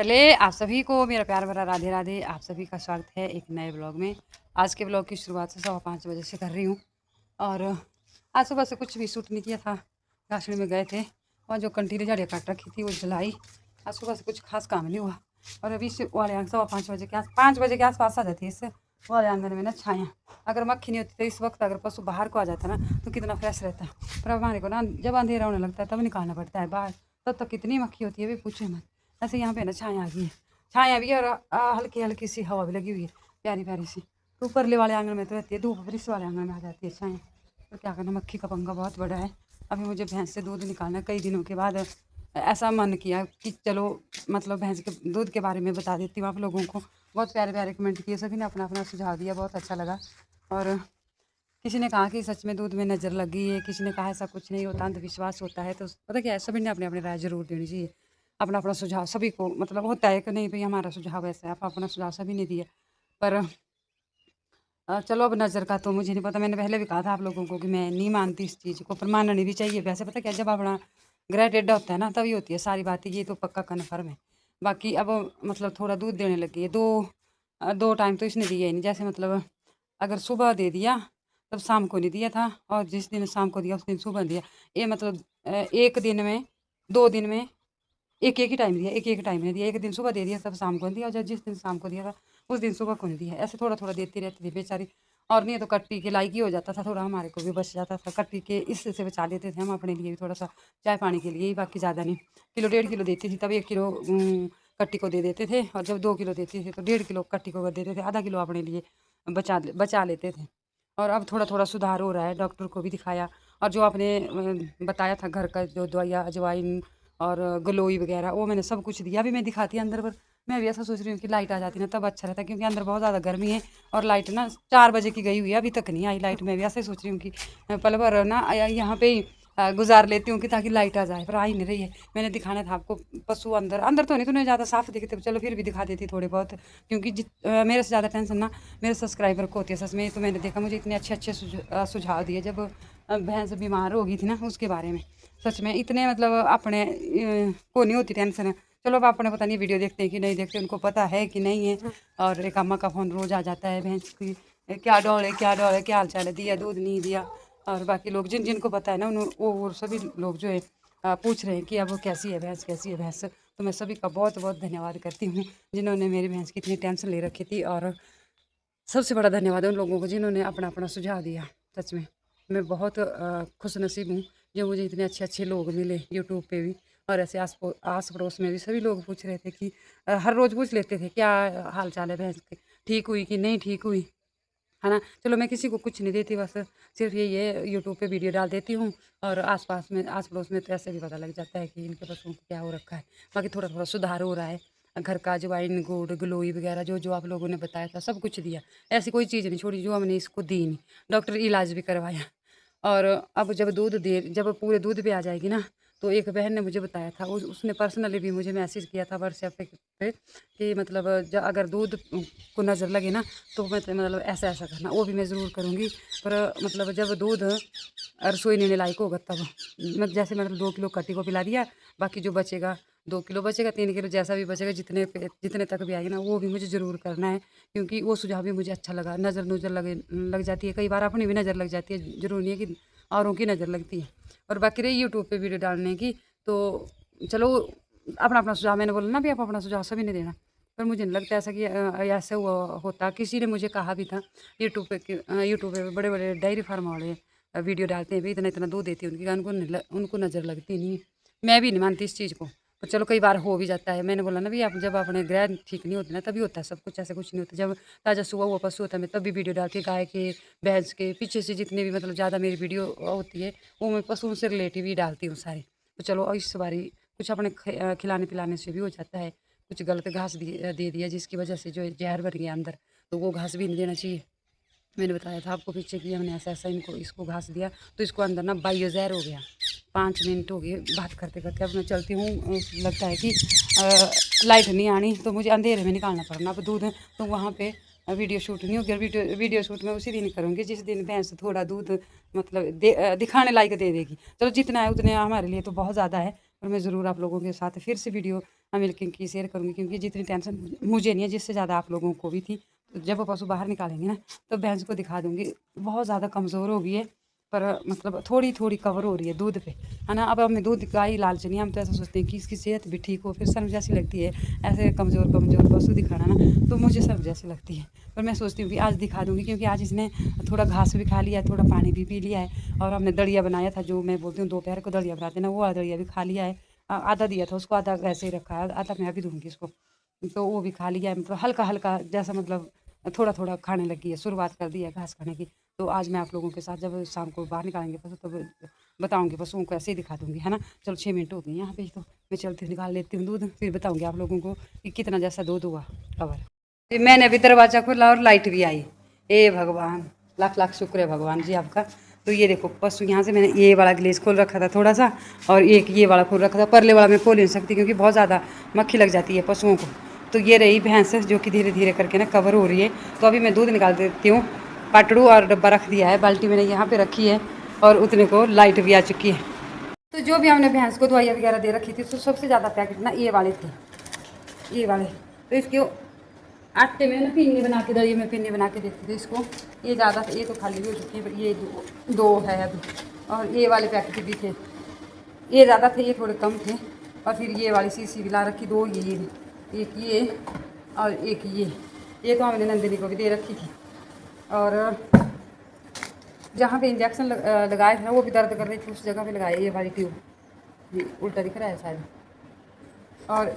पहले आप सभी को मेरा प्यार भरा राधे राधे। आप सभी का स्वागत है एक नए ब्लॉग में। आज के ब्लॉग की शुरुआत से 5:15 बजे से कर रही हूँ। और आज सुबह से कुछ भी शूट नहीं किया था। गाछड़ी में गए थे और जो कंटीली झाड़ियाँ काट रखी थी वो जलाई। आज सुबह से कुछ खास काम नहीं हुआ। और अभी से वाले आंगन 5:15 बजे के 5 बजे के आसपास आ जाती है इससे वाले आंगन में ना छाया। अगर मक्खी नहीं होती तो इस वक्त अगर पशु बाहर को आ जाता ना तो कितना फ्रेश रहता। पर अब हमारे को ना जब अंधेरा होने लगता है तब निकालना पड़ता है बाहर। तब तक कितनी मक्खी होती है भी पूछे मत। ऐसे यहाँ पे ना छाया आ गई है। छाया भी है और हल्की हल्की सी हवा भी लगी हुई है प्यारी प्यारी सी। तो ऊपरले वाले आंगन में तो रहती है, धूप इस वाले आंगन में आ जाती है छाया। तो क्या करना, मक्खी का पंगा बहुत बड़ा है। अभी मुझे भैंस से दूध निकालना, कई दिनों के बाद ऐसा मन किया कि चलो मतलब भैंस के दूध के बारे में बता देती हूँ आप लोगों को। बहुत प्यारे प्यारे कमेंट किए, सभी ने अपना अपना सुझाव दिया, बहुत अच्छा लगा। और किसी ने कहा कि सच में दूध में नज़र लग गई है, किसी ने कहा ऐसा कुछ नहीं होता, अंधविश्वास होता है। तो पता क्या है, सभी ने अपनी अपनी राय ज़रूर देनी चाहिए। अपना अपना सुझाव सभी को मतलब होता है कि नहीं भाई हमारा सुझाव ऐसा है, आप अपना सुझाव सभी ने दिया। पर चलो अब नज़र का तो मुझे नहीं पता। मैंने पहले भी कहा था आप लोगों को कि मैं नहीं मानती इस चीज़ को, पर माननी भी चाहिए। वैसे पता क्या, जब अपना ग्रह टेढ़ा होता है ना तभी होती है सारी बातें। ये तो पक्का कन्फर्म है। बाकी अब मतलब थोड़ा दूध देने लगी है। दो टाइम तो इसने दिया ही नहीं। जैसे मतलब अगर सुबह दे दिया तब शाम को नहीं दिया था, और जिस दिन शाम को दिया उस दिन सुबह दिया। ये मतलब एक दिन में 2 दिन में एक ही टाइम दिया, एक टाइम नहीं दिया। एक दिन सुबह दे दिया तब शाम को नहीं दिया, और जब जिस दिन शाम को दिया था उस दिन सुबह को नहीं दिया। ऐसे थोड़ा थोड़ा देती रहती थी बेचारी। और नहीं तो कट्टी के लायक ही हो जाता था, थोड़ा हमारे को भी बच जाता था। कट्टी के इससे से बचा लेते थे हम अपने लिए भी थोड़ा सा, चाय पानी के लिए ही, बाकी ज़्यादा नहीं। किलो 1.5 किलो देती थी तब 1 किलो कट्टी को दे देते थे, और जब 2 किलो देती थी तो 1.5 किलो कट्टी को देते थे। आधा किलो अपने लिए बचा लेते थे। और अब थोड़ा थोड़ा सुधार हो रहा है, डॉक्टर को भी दिखाया। और जो आपने बताया था घर का जो दवाइयाँ, अजवाइन और गलोई वगैरह, वो मैंने सब कुछ दिया। अभी मैं दिखाती अंदर, पर मैं भी ऐसा सोच रही हूँ कि लाइट आ जाती ना तब अच्छा रहता, क्योंकि अंदर बहुत ज़्यादा गर्मी है। और लाइट ना 4 बजे की गई हुई है, अभी तक नहीं आई लाइट। मैं भी ऐसे सोच रही हूँ कि पल भर ना यहाँ पे ही गुजार लेती हूँ कि ताकि लाइट आ जाए, पर आ ही नहीं रही है। मैंने दिखाना था आपको पशु अंदर अंदर तो नहीं, तो नहीं ज़्यादा साफ दिखते, चलो फिर भी दिखा देती थोड़े बहुत। क्योंकि मेरे से ज़्यादा टेंशन ना मेरे सब्सक्राइबर को होती है सच में। तो मैंने देखा, मुझे इतने अच्छे अच्छे सुझाव दिए जब भैंस बीमार हो गई थी ना उसके बारे में। सच में इतने मतलब अपने को नहीं होती टेंशन। चलो अब अपने पता नहीं वीडियो देखते हैं कि नहीं देखते, उनको पता है कि नहीं है। और एक अम्मा का फ़ोन रोज़ आ जाता है भैंस की, क्या डॉल है क्या डॉल है, क्या हाल चाल है, दिया दूध नहीं दिया। और बाकी लोग जिनको पता है ना वो सभी लोग जो है पूछ रहे हैं कि अब वो कैसी है भैंस, कैसी है भैंस। तो मैं सभी का बहुत बहुत धन्यवाद करती हूँ जिन्होंने मेरी भैंस की इतनी टेंशन ले रखी थी। और सबसे बड़ा धन्यवाद है उन लोगों को जिन्होंने अपना अपना सुझाव दिया। सच में मैं बहुत खुश नसीब हूँ जो मुझे इतने अच्छे अच्छे लोग मिले यूट्यूब पे भी। और ऐसे आस पड़ोस में भी सभी लोग पूछ रहे थे कि हर रोज़ पूछ लेते थे क्या हाल चाल है भैंस के, ठीक हुई कि नहीं ठीक हुई, है ना। चलो मैं किसी को कुछ नहीं देती, बस सिर्फ यही है यूट्यूब पे वीडियो डाल देती हूँ। और आसपास में आस पड़ोस में तो ऐसे भी पता लग जाता है कि इनके पशुओं को क्या हो रखा है। बाकी थोड़ा थोड़ा सुधार हो रहा है। घर का अजवाइन गुड़ गलोई वगैरह जो जो आप लोगों ने बताया था सब कुछ दिया। ऐसी कोई चीज़ नहीं छोड़ी जो हमने इसको दी नहीं। डॉक्टर इलाज भी करवाया। और अब जब पूरे दूध पे आ जाएगी ना, तो एक बहन ने मुझे बताया था, उसने पर्सनली भी मुझे मैसेज किया था व्हाट्सएप पे कि मतलब अगर दूध को नज़र लगे ना तो मतलब ऐसा ऐसा करना, वो भी मैं ज़रूर करूँगी। पर मतलब जब दूध रसोई लेने लायक होगा तब जैसे मतलब 2 किलो कटी को पिला दिया। बाकी जो बचेगा 2 किलो बचेगा, 3 किलो जैसा भी बचेगा, जितने तक भी आएगी ना वो भी मुझे ज़रूर करना है। क्योंकि वो सुझाव भी मुझे अच्छा लगा। नज़र नुज़र लग जाती है, कई बार अपनी भी नज़र लग जाती है, ज़रूरी नहीं है कि औरों की नज़र लगती है। और बाकी रही यूट्यूब पे वीडियो डालने की, तो चलो अपना अपना सुझाव, मैंने बोला ना भी आप अपना सुझाव सभी ने देना। पर मुझे नहीं लगता ऐसा कि ऐसा हुआ होता। किसी ने मुझे कहा भी था यूट्यूब पे कि यूट्यूब पे बड़े बड़े डेयरी फार्म वाले वीडियो डालते हैं भाई, इतना इतना दूध देती है उनकी, उनको नज़र लगती नहीं है। मैं भी नहीं मानती इस चीज़ को, पर चलो कई बार हो भी जाता है। मैंने बोला ना भी आप जब अपने ग्रह ठीक नहीं होते ना तभी होता है सब कुछ, ऐसे कुछ नहीं होता। जब ताज़ा सुबह हुआ पशु होता है मैं तब भी वीडियो डालती, गाय के भैंस के पीछे से जितने भी मतलब ज़्यादा मेरी वीडियो होती है वो मैं पशुओं से रिलेटिव ही डालती हूँ सारी। तो चलो और इस बारी कुछ अपने खिलाने पिलाने से भी हो जाता है। कुछ गलत घास दे दिया जिसकी वजह से जो जहर बन गया अंदर, तो वो घास भी नहीं देना चाहिए। मैंने बताया था आपको पीछे कि हमने ऐसा ऐसा इसको घास दिया तो इसको अंदर ना बायोज़हर हो गया। 5 मिनट हो गए बात करते करते, अब मैं चलती हूँ। लगता है कि लाइट नहीं आनी तो मुझे अंधेरे में निकालना पड़ना अब दूध। तो वहाँ पे वीडियो शूट नहीं होगी। वीडियो शूट मैं उसी दिन करूँगी जिस दिन भैंस थोड़ा दूध मतलब दिखाने लायक दे देगी। चलो जितना है उतने हमारे लिए तो बहुत ज़्यादा है। और मैं ज़रूर आप लोगों के साथ फिर से वीडियो मिल्किंग की शेयर करूँगी, क्योंकि जितनी टेंशन मुझे नहीं है जिससे ज़्यादा आप लोगों को भी थी। तो जब वो पशु बाहर निकालेंगे ना तो भैंस को दिखा दूँगी, बहुत ज़्यादा कमज़ोर हो गई है, पर मतलब थोड़ी-थोड़ी कवर हो रही है दूध पे, है ना। अब हमें दूध का ही लालच नहीं है, हम तो ऐसा सोचते हैं कि इसकी सेहत भी ठीक हो, फिर शर्म जैसी लगती है ऐसे कमज़ोर पशु दिखाना ना, तो मुझे शर्म जैसी लगती है। पर मैं सोचती हूँ कि आज दिखा दूँगी, क्योंकि आज इसने थोड़ा घास भी खा लिया है, थोड़ा पानी भी पी लिया है, और हमने दलिया बनाया था, जो मैं बोलती हूँ दोपहर को दलिया बनाते हैं ना, वो वाला दलिया भी खा लिया है। आधा दिया था उसको, आधा वैसे ही रखा है, आधा मैं अभी दूँगी इसको। तो वो भी खा लिया है, मतलब हल्का-हल्का जैसा, मतलब थोड़ा-थोड़ा खाने लगी है, शुरुआत कर दी है घास खाने की। तो आज मैं आप लोगों के साथ जब शाम को बाहर निकालेंगे पशु, तब बताऊँगी, पशुओं को ऐसे ही दिखा दूँगी, है ना। चलो 6 मिनट हो गए यहाँ पे, तो मैं चलती हूँ निकाल लेती हूँ दूध, फिर बताऊँगी आप लोगों को कि कितना जैसा दूध हुआ कवर। जी, मैंने अभी दरवाज़ा खोला और लाइट भी आई। हे भगवान! लाख लाख शुक्र है भगवान जी आपका। तो ये देखो पशु, यहाँ से मैंने ये वाला ग्लेज़ खोल रखा था थोड़ा सा, और एक ये वाला खोल रखा था। परले वाला मैं खोल नहीं सकती क्योंकि बहुत ज़्यादा मक्खी लग जाती है पशुओं को। तो ये रही भैंस जो कि धीरे धीरे करके ना कवर हो रही है। तो अभी मैं दूध निकाल देती हूँ। पाटड़ू और डब्बा रख दिया है, बाल्टी मैंने यहाँ पे रखी है, और उतने को लाइट भी आ चुकी है। तो जो भी हमने भैंस को दवाइयाँ वगैरह दे रखी थी, तो सबसे ज़्यादा पैकेट ना ये वाले थे, ये वाले। तो इसके आटे में ना पिन्नी बना के, दलिए में पिन्नी बना के देती थी इसको। ये ज़्यादा, ये तो खाली भी हो चुकी है, ये दो है अभी। और ये वाले पैकेट भी थे, ये ज़्यादा थे, ये थोड़े कम थे। और फिर ये वाली शीशी भी ला रखी, दो ये, एक ये और एक ये तो हमने नंदिनी को भी दे रखी थी। और जहाँ पे इंजेक्शन लगाए थे ना, वो भी दर्द कर रही थी, उस जगह पे लगाए ये वाली ट्यूब। ये उल्टा दिख रहा है शायद। और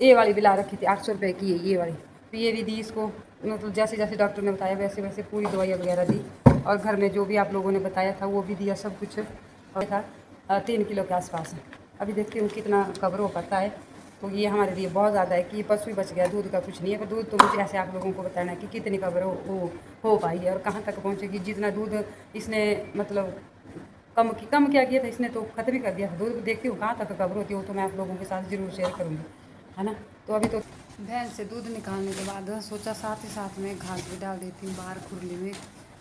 ये वाली भी ला रखी थी, 800 रुपये की है ये वाली। तो ये भी दी इसको, मतलब जैसे जैसे डॉक्टर ने बताया वैसे वैसे पूरी दवाइयाँ वगैरह दी। और घर में जो भी आप लोगों ने बताया था वो भी दिया, सब कुछ। और था 3 किलो के आसपास। अभी देखती हूँ कितना कवर हो पाता है। तो ये हमारे लिए बहुत ज़्यादा है कि पशु ही बच गया, दूध का कुछ नहीं है। पर दूध तो मुझे ऐसे आप लोगों को बताना है कि कितनी कवर हो पाई है और कहाँ तक पहुँचेगी। जितना दूध इसने मतलब कम क्या किया था इसने, तो ख़त्म ही कर दिया था दूध। देखती हूँ कहाँ तक कवर होती है, वो तो मैं आप लोगों के साथ ज़रूर शेयर करूँगी, है ना। तो अभी तो भैंस से दूध निकालने के बाद सोचा साथ ही साथ में घास भी डाल देती हूँ बाहर खुरली में,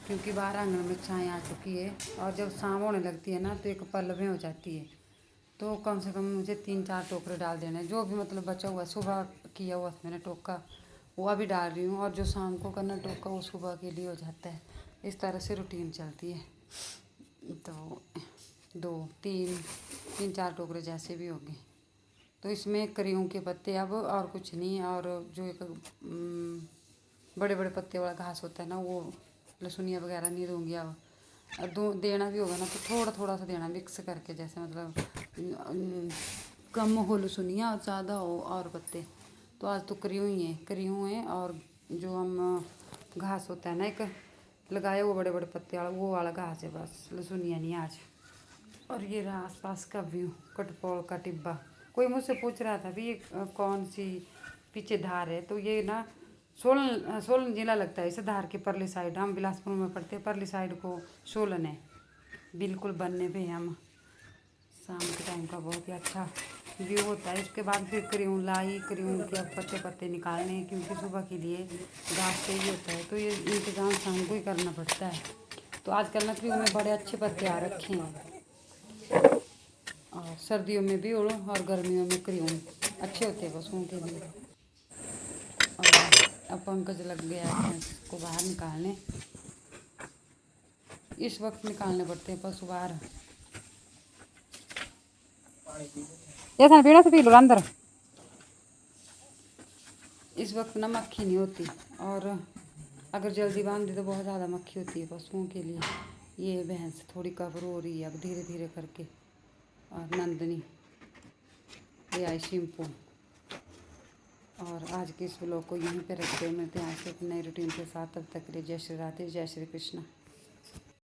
क्योंकि बाहर आंगन में छाएँ आ चुकी है। और जब शाम होने लगती है ना, तो एक पल में हो जाती है। तो कम से कम मुझे 3-4 टोकरे डाल देने हैं, जो भी मतलब बचा हुआ सुबह किया हुआ था मैंने टोका, वो अभी डाल रही हूँ। और जो शाम को करना टोका, वो सुबह के लिए हो जाता है। इस तरह से रूटीन चलती है। तो 2-3-4 टोकरे जैसे भी होंगे। तो इसमें करियों के पत्ते अब, और कुछ नहीं। और जो एक बड़े बड़े पत्ते वाला घास होता है ना, वो लहसुनिया वगैरह नहीं दूँगी अब। और देना भी होगा ना तो थोड़ा थोड़ा सा देना, मिक्स करके, जैसे मतलब कम हो लहसुनिया और ज़्यादा हो और पत्ते। तो आज तो करी हुई हैं। और जो हम घास होता है ना एक लगाया, वो बड़े बड़े पत्ते वाला, वो वाला घास है, बस लहसुनिया नहीं आज। और ये रहा आसपास का व्यू, कटपोल का टिब्बा। कोई मुझसे पूछ रहा था भी ये कौन सी पीछे धार है, तो ये ना सोलन जिला लगता है इस धार के परली साइड। हम बिलासपुर में पड़ते हैं, परली साइड को सोलन है, बिल्कुल बनने पे हम। शाम के टाइम का बहुत ही अच्छा व्यू होता है। उसके बाद फिर करियूँ के अब पत्ते पत्ते निकालने, क्योंकि सुबह के लिए घास चाहिए होता है। तो ये इंतज़ाम शाम को ही करना पड़ता है। तो आजकल ना करियूँ में बड़े अच्छे पत्ते आ रखे हैं, और सर्दियों में भी उड़ो और गर्मियों में करियूँ अच्छे होते हैं पशुओं के लिए। और अब पंकज लग गया है भैंस को बाहर निकालने। इस वक्त निकालने पड़ते हैं पशु बाहर। जैसा पीड़ा से पी लो अंदर। इस वक्त ना मक्खी नहीं होती, और अगर जल्दी बांध दी तो बहुत ज़्यादा मक्खी होती है पशुओं के लिए। ये भैंस थोड़ी कवर हो रही है अब धीरे धीरे करके। और नंदनी, ये आई शिम्पू। और आज के इस व्लॉग को यहीं पे रखते हैं। मिलते हैं आज से एक नई रूटीन के साथ। तब तक के लिए जय श्री राधे, जय श्री कृष्णा।